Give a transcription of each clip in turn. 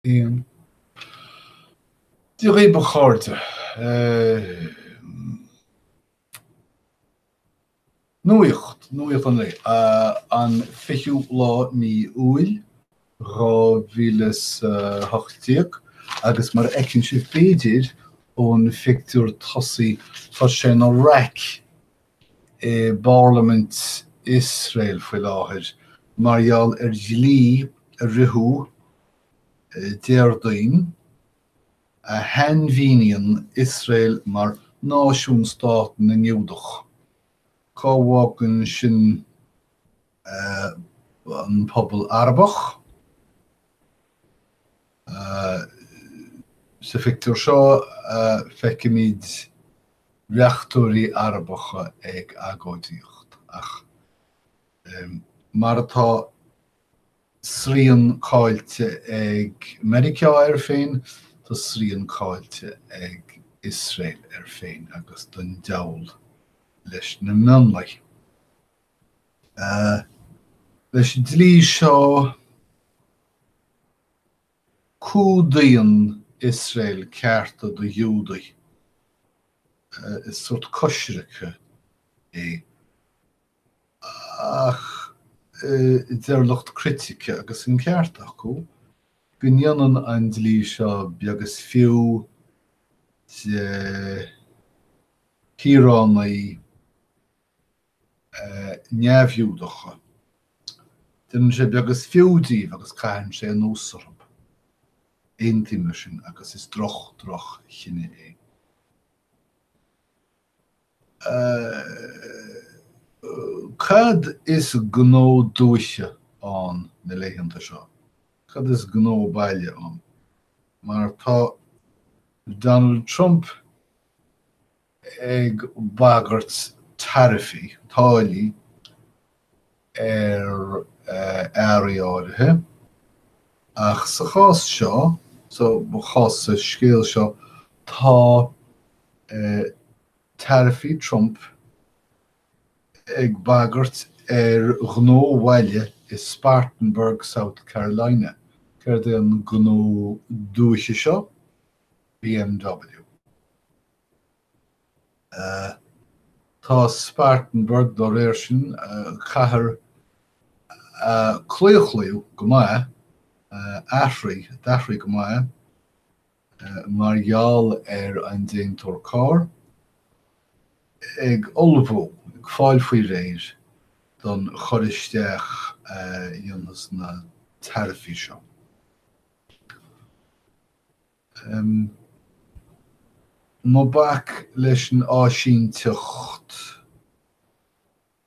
Ian. Die Rebecharte. Nuicht an lei. An fichu lá ní úil, rá vílas hochtíag, agus mar ekin si féidir ón fictúr tosaí fa sin a rec Parliament Israel foi láthir. Marial Jlí a rithú déardaoin a henvínian Israel mar náisiúnstát na Niúdach. Cáhagan sin an pobl Arbach, sa fictúr seo feicimid reachtóirí Arbacha ag agóidíocht. Ach mar atá sríon cáilte ag America féin, tá sríon cáilte ag Israel féin, agus don deall leis na mionlaith. Leis dlí seo cúdaíonn Israel cearta do Júdaí. Is soort kosherike ach der lucht kritike agus in ceart acu gunjanan an dlí seo beagus fiú híránaí neamhúdacha. Den sé beagus fiúdíh agus caian sé an úsarb. Eintíime sin agus is droch chinne é. Cad is gnó dúise an na léhananta seo. Cad is gnó baile an. Mar tá Donald Trump ag bagart tarifi, táilí áirithe, ach sa chás seo, so chás sa scéal seo, tá tarifi Trump ag bagart gnó bhaile is Spartanburg, South Carolina. Céir an gnó dúise seo, BMW. Tá Spartanburg do réir sin chathair clúchlú go maith, dathraí go maith, mar gheall an déantóir cár, ag olbhó, ag fáil faoi réir don choristeach dionas na tarifi seo. Má bach leis an áisínteocht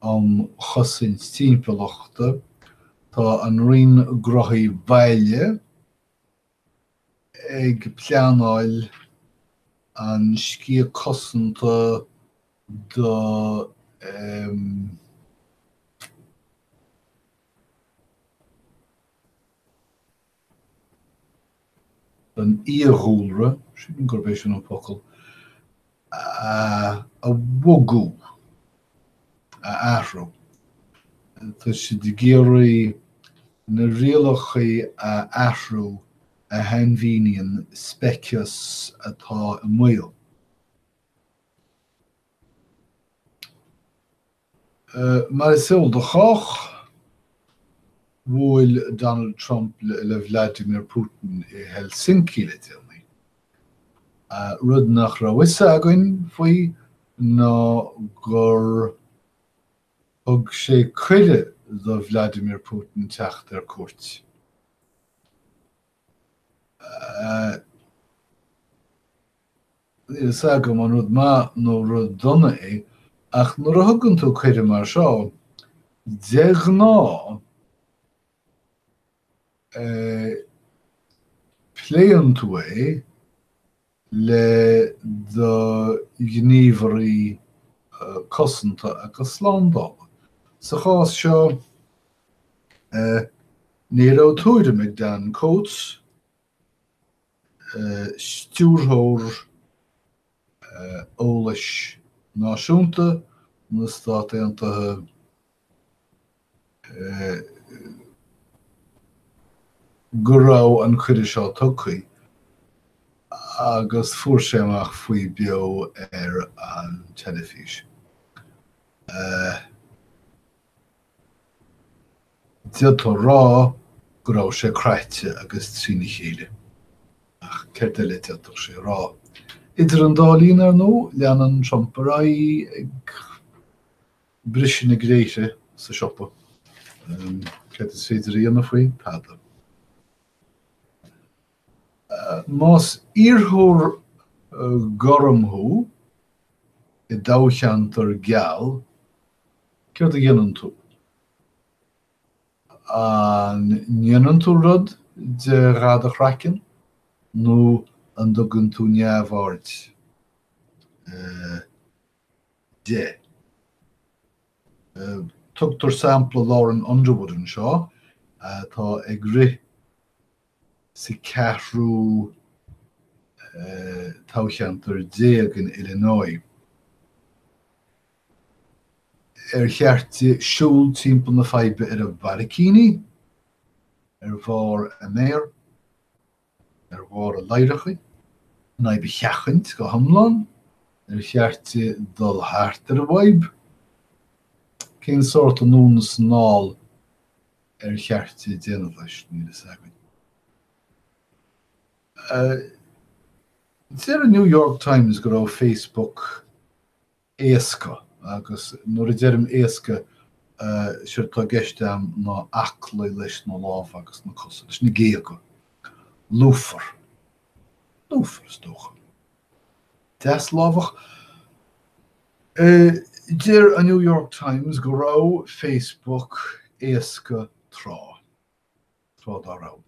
am chosaint timpeallachta, tá an rion grothaí baile ag pleanáil an scia cosanta do an íorhúlra, sin gur béis an pocail, a bhogú, a athro. Tá si de géirí na rialachaí a athro a henvínian specius atá i muil. Mar is siúil do chách, bhfuil Donald Trump le Vladimir Putin i Helsinki le déanaí. Rud nach raibh againn faoi ná gur thug sé cuide do Vladimir Putin teacht ar cuairt. Is agam an rud má nó rud donna é, ach nuair a thugann tú cuide mar seo, de gná pléann tú é le do gníomhairí cosanta agus slándála. Sa chás seo ní raibh túirim ag Dan Coates, stúrthóir eolais náisiúnta na Stáit Aontaithe go raibh an chuidir seo tucaí agus fuair sé amach faoi beo ar an telefís. Diaitó rá go raibh sé creite agus trína chéile. Ach céirte le diaitó sé rá. Idir an dálín ar nó leanan tromperáid ag brisin na gréite sa siopa. Céirte is féidir íana faoi padla. Más íorthóir goramthú I dácheant ar geal, céirt a ghéanann tú. An ghéanann tú rud de rad a chraicin, nó an dogann tú neamhord de. Tugtar sampla Lauren Underwood an seo, tá ag rith sa ceathrú tácheant ar déag in Illinois. Cheartte siúl timp na feibe ar a baricíní, bhar a méir, bhar a leirechaí, na be cheachint go hamláin, cheartte dul háart ar a bhaib, cén sort an nún snáil cheartte déanamh leis ní is againn. Deir a New York Times go raibh Facebook éasca, agus nuair a deireadh éasca seir tá gceiste ná acla leis nó lámh agus na cosa, leis na géaga. Lúfar. Lúfar is dócha. Deas lámhach. Deir a New York Times go raibh Facebook éasca trá. Trá dá raibh.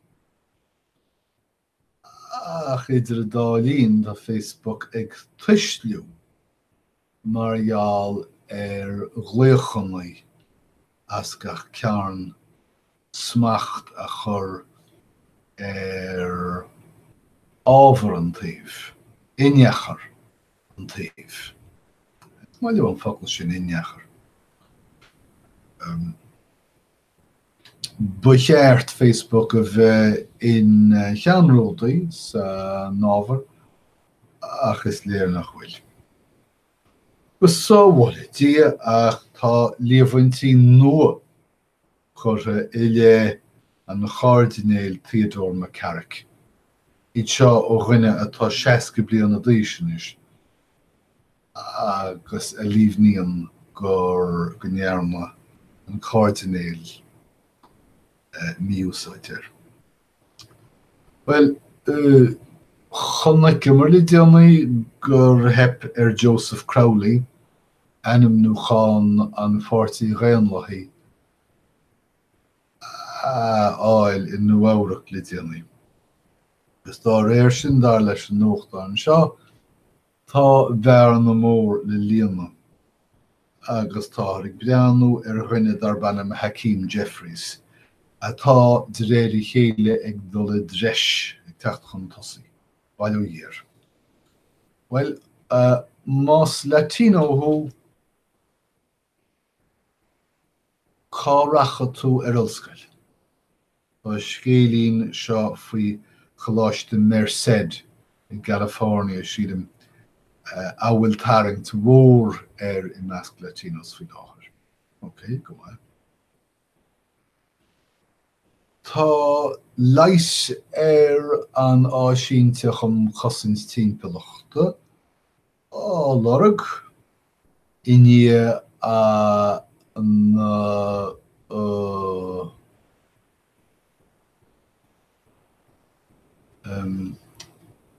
Ach idir a dálín tá Facebook ag tuisliú margheall ar ghlaochanaí as gach cearn smacht a chur ar ábhar an taobh, inneachar an taobh. Má leor an focail sin inneachar. Ba cheart Facebook a bheith in cheanrótaí sa nábhar ach is léir nach bhfuil. Gus sábháile dia ach tá líomhaintí nua chur ile an chardinéil Theodore McCarrick. Iad seo ó dhuine atá 60 bliana d'aois is agus a líomhníonn gur go ndearma an chardinéil míúsáidir. Well, chuna cimmerli déanaí gur hep ar Joseph Crowley, anam nó chán an fortí réanlathaí áil in nuamhrach le déanaí. Gus dá réir sin dar leis an nóachta an seo, tá bhear na mór le líana, agus tá ag breanú ar dhuine dar banam Hakeem Jeffries, atá de réirí chéile ag dul dreis ag techt chun tosaí. Bailú dhéir. Well, más Latino thú cáracha tú ar ollscoil. Tá scélín seo faoi choláiste Merced in California siad áhfuil tarraingt mhór ar I measc Latinos faoi dáthir. Okay, go ahead. Tá leis ar an áisinnte chum chosins timpeallachta lorg iní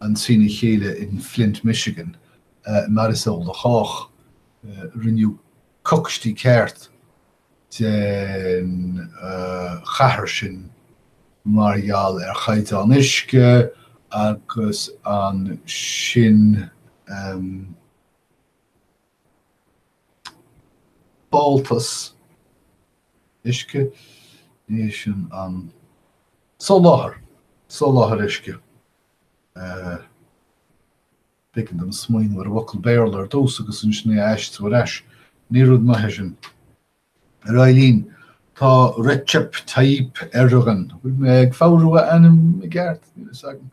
an sína chéile in Flint, Michigan, Marisol de Chách, rinneú cochtí ceart den chathair sin margheall ar chaite an uisce agus an sin báltas uisce ní sin an soláthar uisce. Bicin an smaoin war bhacail béarla ar dós agus an sné eist war eis. Ní rud maithe sin. Ar Eileen, Tá Recep Tayyip Erdogan. Ag fáhrú anam I gceart, sagen.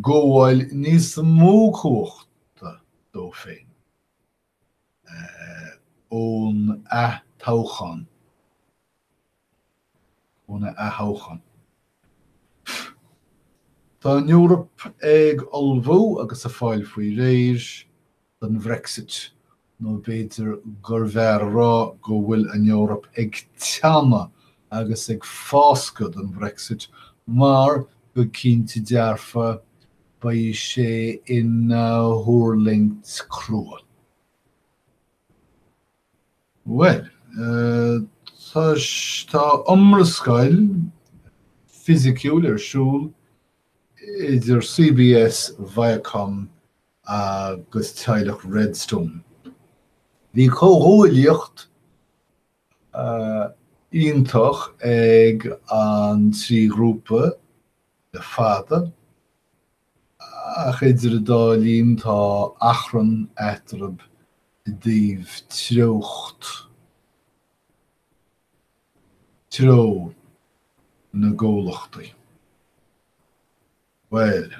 Góháil níos mó cóachta dó féin. Ón a táchan. Ón a háchan. Tá an Eorop ag olbhú agus a fáil faoi réir den Brexit. No beter gur bheith rá go bhfuil an Eorop ag teama agus ag fásca den Brexit, mar go cinnte dearfa ba sé in thuirlingt crua. Well, tá omrascail fisiciúil siúl idir CBS, Viacom agus teilech Redstone. Bhí cóthúilíocht iontoch ag an trí grúpa de fada ach idir dálín tá achran etrab díomh tró na ggólachtaí. Well,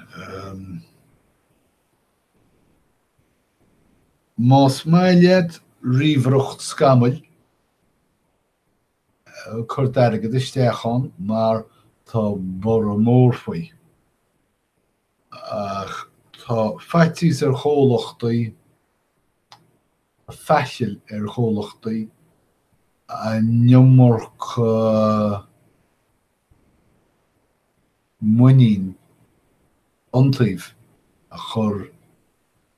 más mailiad ríomhreacht scamaill chuir deargad isteachán mar tá bora mór faoi. Ach tá feitís chomhlachtaí, feisiil chomhlachtaí a neomorc muinín antaobh a chur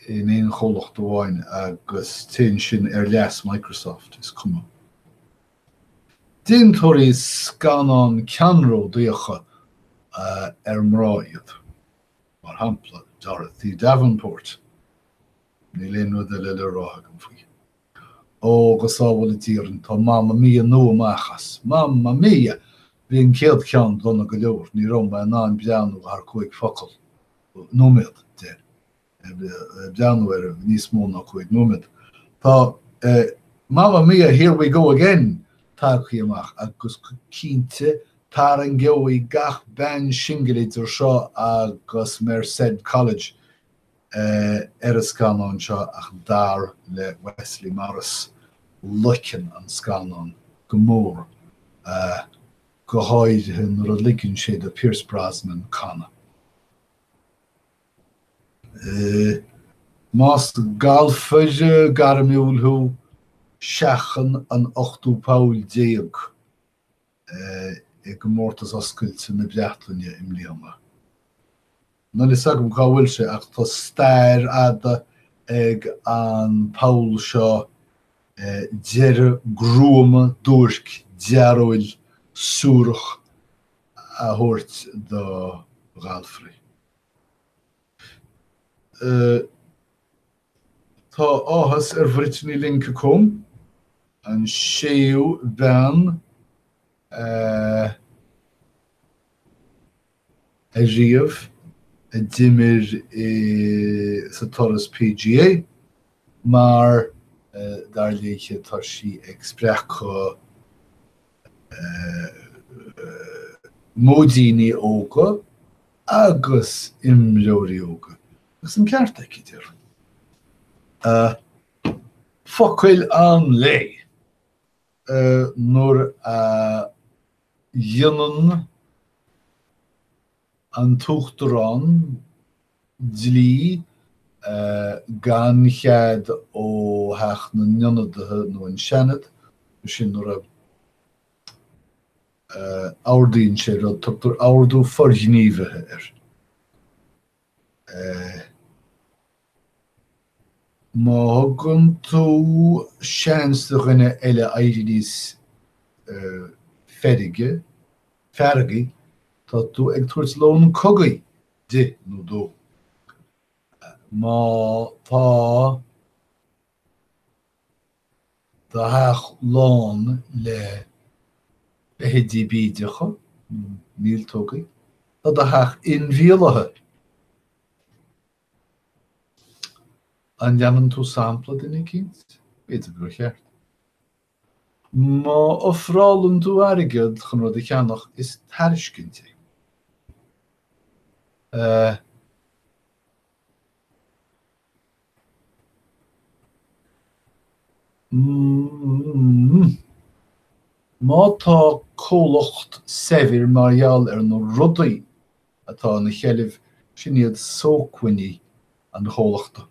in éon chomhlacht amháin agus tin sin leas Microsoft is cuma. Dintóirí scanán ceanró díocha mráiad. Mar hampla Dorothy Davenport. Ní léon rud le ráthagam faoi. Agus ábhfuil tíorann tá Mamma Mia nua amachas. Mamma Mia! Bhíon céad ceann donna go leor, ní raibh an 9 beanú ar 5 focail. Nóiméad déir. Beanú níos mó ná 5 nóiméad. Tá Mamma Mia, here we go again. Táchaí amach agus cínte tar an gceoí gach ben singleidir seo agus Merced College a scanán seo ach dar le Wesley Morris luchan an scanán go mór go háid hin rud licinn sé de Pierce Brosnan canna. Más galfaide garmiúlthú seachan an 8 Paul déag go mórtas oscailte na bleachtainne im líoma. Na is agam cá bhfuil sé ach tá stair ada ag an Paul seo deire grúama dúirc dearóil súrach a thuirt do Ghalfrey. Tá áthas bhritinní linke com an séú ben a riamh a dimir sa toras PGA mar dar léiche tá sí ag spreacha módíní óga agus imreoirí óga. Agus an ceart aici tíir. Focail an lé nuair a dhéanann an tuachtarán dlí gan chead ó theach na nionadaithe nó an seanad sin nuair a áirdaíonn sé rud tugtar áardú forghníomhaithe má thugann tú seans do dhuine eile éidirníos ferige tá tú ag tuairt lón cogaí de nó dó. Má tá dá theach lán le behéidí bídeacha, míl tógaí, tá dá theach inmhíolathe. An deamann tú sampla duine cinnt, beidir gur cheart. Má ofrálum tú airgid chun rud a cheannach is tairiscinnte. Má tá cólacht sefir marial nó rudaí atá na cheileh sin iad sócuine an chólachta.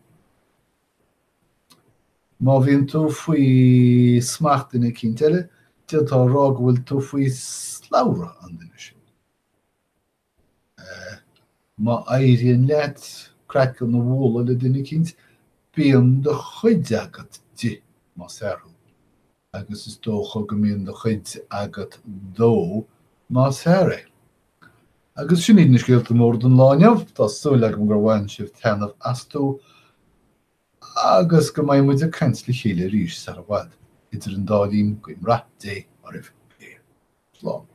Má bhíonn tú faoi smaachtainna cinnteile, tá rá go bhfuil tú faoi sláire an duine sin. Má éiríonn leat creiceann na bhóla le duine cinnt, bíonn de chuid agat di má saoil. Agus is dócha go mbíonn de chuid agat dó má saoire. Agus sin iad na scéalta mór don láineamh, tá súla go gur bhhain sibh teanamh asú agus go mbeidh muid a caint le chéile arís sa bhfad. Idir an dálín go imreacht dé ar bh slán.